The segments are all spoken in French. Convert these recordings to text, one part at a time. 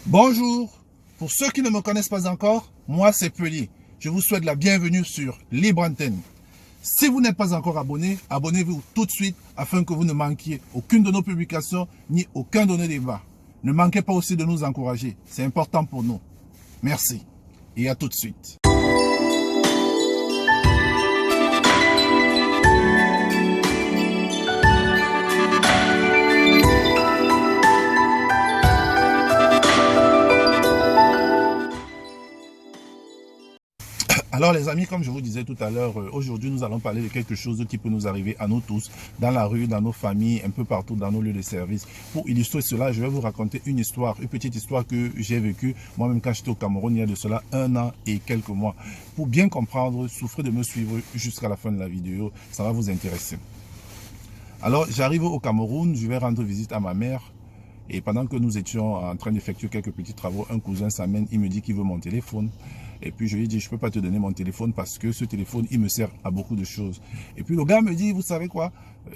Bonjour, pour ceux qui ne me connaissent pas encore, moi c'est Peli. Je vous souhaite la bienvenue sur Libre Antenne. Si vous n'êtes pas encore abonné, abonnez-vous tout de suite afin que vous ne manquiez aucune de nos publications ni aucun de nos débats. Ne manquez pas aussi de nous encourager, c'est important pour nous. Merci et à tout de suite. Alors les amis, comme je vous disais tout à l'heure, aujourd'hui nous allons parler de quelque chose qui peut nous arriver à nous tous, dans la rue, dans nos familles, un peu partout dans nos lieux de service. Pour illustrer cela, je vais vous raconter une petite histoire que j'ai vécue moi-même quand j'étais au Cameroun il y a de cela 1 an et quelques mois. Pour bien comprendre, souffrez de me suivre jusqu'à la fin de la vidéo, ça va vous intéresser. Alors j'arrive au Cameroun, je vais rendre visite à ma mère. Et pendant que nous étions en train d'effectuer quelques petits travaux, un cousin s'amène, il me dit qu'il veut mon téléphone. Et puis je lui dis, je ne peux pas te donner mon téléphone parce que ce téléphone, il me sert à beaucoup de choses. Et puis le gars me dit, vous savez quoi,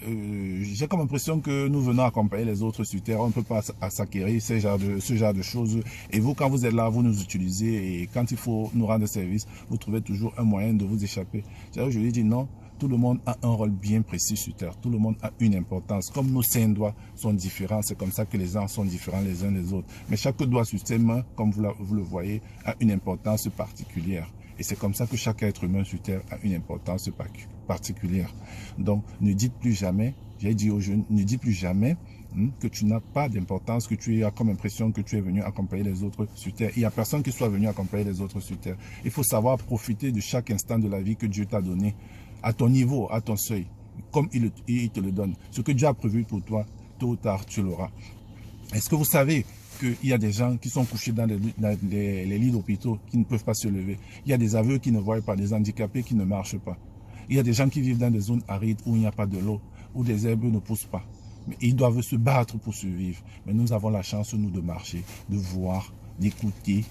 j'ai comme impression que nous venons accompagner les autres sur terre, on ne peut pas s'acquérir ce genre de choses. Et vous, quand vous êtes là, vous nous utilisez et quand il faut nous rendre service, vous trouvez toujours un moyen de vous échapper. Je lui dis non. Tout le monde a un rôle bien précis sur Terre. Tout le monde a une importance. Comme nos 5 doigts sont différents, c'est comme ça que les gens sont différents les uns des autres. Mais chaque doigt sur ses mains, comme vous le voyez, a une importance particulière. Et c'est comme ça que chaque être humain sur Terre a une importance particulière. Donc, ne dites plus jamais, j'ai dit aux jeunes, ne dites plus jamais que tu n'as pas d'importance, que tu as comme impression que tu es venu accompagner les autres sur Terre. Il n'y a personne qui soit venu accompagner les autres sur Terre. Il faut savoir profiter de chaque instant de la vie que Dieu t'a donné, à ton niveau, à ton seuil, comme il te le donne. Ce que Dieu a prévu pour toi, tôt ou tard, tu l'auras. Est-ce que vous savez qu'il y a des gens qui sont couchés dans les lits d'hôpitaux, qui ne peuvent pas se lever? Il y a des aveugles qui ne voient pas, des handicapés qui ne marchent pas. Il y a des gens qui vivent dans des zones arides où il n'y a pas de l'eau, où des herbes ne poussent pas. Mais ils doivent se battre pour survivre. Mais nous avons la chance, nous, de marcher, de voir, d'écouter.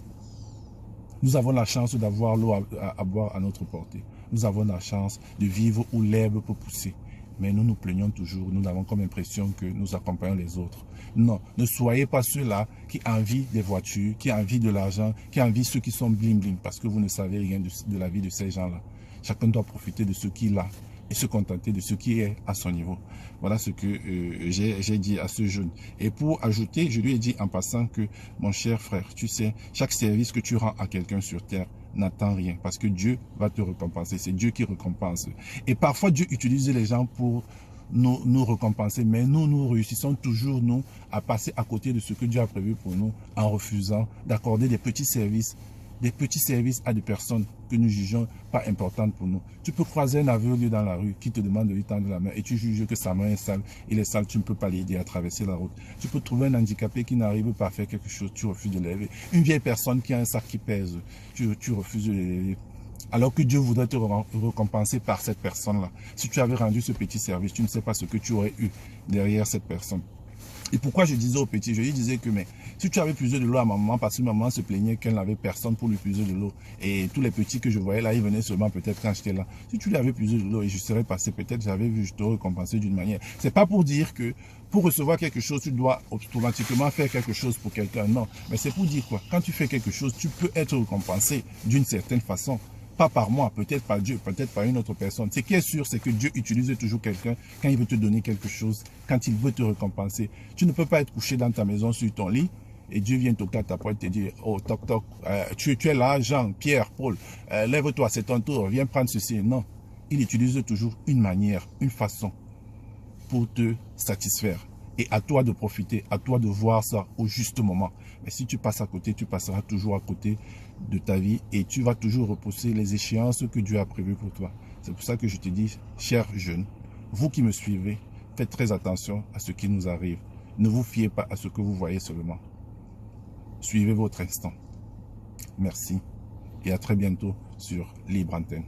Nous avons la chance d'avoir l'eau à boire à notre portée. Nous avons la chance de vivre où l'herbe peut pousser. Mais nous nous plaignons toujours, nous avons comme impression que nous accompagnons les autres. Non, ne soyez pas ceux-là qui envient des voitures, qui envient de l'argent, qui envient ceux qui sont bling-bling, parce que vous ne savez rien de la vie de ces gens-là. Chacun doit profiter de ce qu'il a et se contenter de ce qui est à son niveau. Voilà ce que j'ai dit à ce jeune. Et pour ajouter, je lui ai dit en passant que, mon cher frère, tu sais, chaque service que tu rends à quelqu'un sur terre, n'attends rien parce que Dieu va te récompenser. C'est Dieu qui récompense. Et parfois, Dieu utilise les gens pour nous récompenser, mais nous réussissons toujours, nous, à passer à côté de ce que Dieu a prévu pour nous en refusant d'accorder des petits services à des personnes que nous jugeons pas importantes pour nous. Tu peux croiser un aveugle dans la rue qui te demande de lui tendre la main et tu juges que sa main est sale, il est sale, tu ne peux pas l'aider à traverser la route. Tu peux trouver un handicapé qui n'arrive pas à faire quelque chose, tu refuses de l'élever. Une vieille personne qui a un sac qui pèse, tu refuses de l'élever. Alors que Dieu voudrait te récompenser par cette personne-là. Si tu avais rendu ce petit service, tu ne sais pas ce que tu aurais eu derrière cette personne. Et pourquoi je disais au petit, je lui disais que mais si tu avais puisé de l'eau à maman, parce que maman se plaignait qu'elle n'avait personne pour lui puiser de l'eau, et tous les petits que je voyais là, ils venaient seulement peut-être quand j'étais là. Si tu lui avais puisé de l'eau et je serais passé, peut-être j'avais vu, je te récompensais d'une manière. C'est pas pour dire que pour recevoir quelque chose, tu dois automatiquement faire quelque chose pour quelqu'un. Non, mais c'est pour dire quoi? Quand tu fais quelque chose, tu peux être récompensé d'une certaine façon. Pas par moi, peut-être par Dieu, peut-être par une autre personne. Ce qui est sûr, c'est que Dieu utilise toujours quelqu'un quand il veut te donner quelque chose, quand il veut te récompenser. Tu ne peux pas être couché dans ta maison sur ton lit et Dieu vient toquer à ta porte et te dire, oh, toc, toc, tu es là, Jean, Pierre, Paul, lève-toi, c'est ton tour, viens prendre ceci. Non, il utilise toujours une manière, une façon pour te satisfaire. Et à toi de profiter, à toi de voir ça au juste moment. Mais si tu passes à côté, tu passeras toujours à côté de ta vie et tu vas toujours repousser les échéances que Dieu a prévues pour toi. C'est pour ça que je te dis, chers jeunes, vous qui me suivez, faites très attention à ce qui nous arrive. Ne vous fiez pas à ce que vous voyez seulement. Suivez votre instant. Merci et à très bientôt sur Libre Antenne.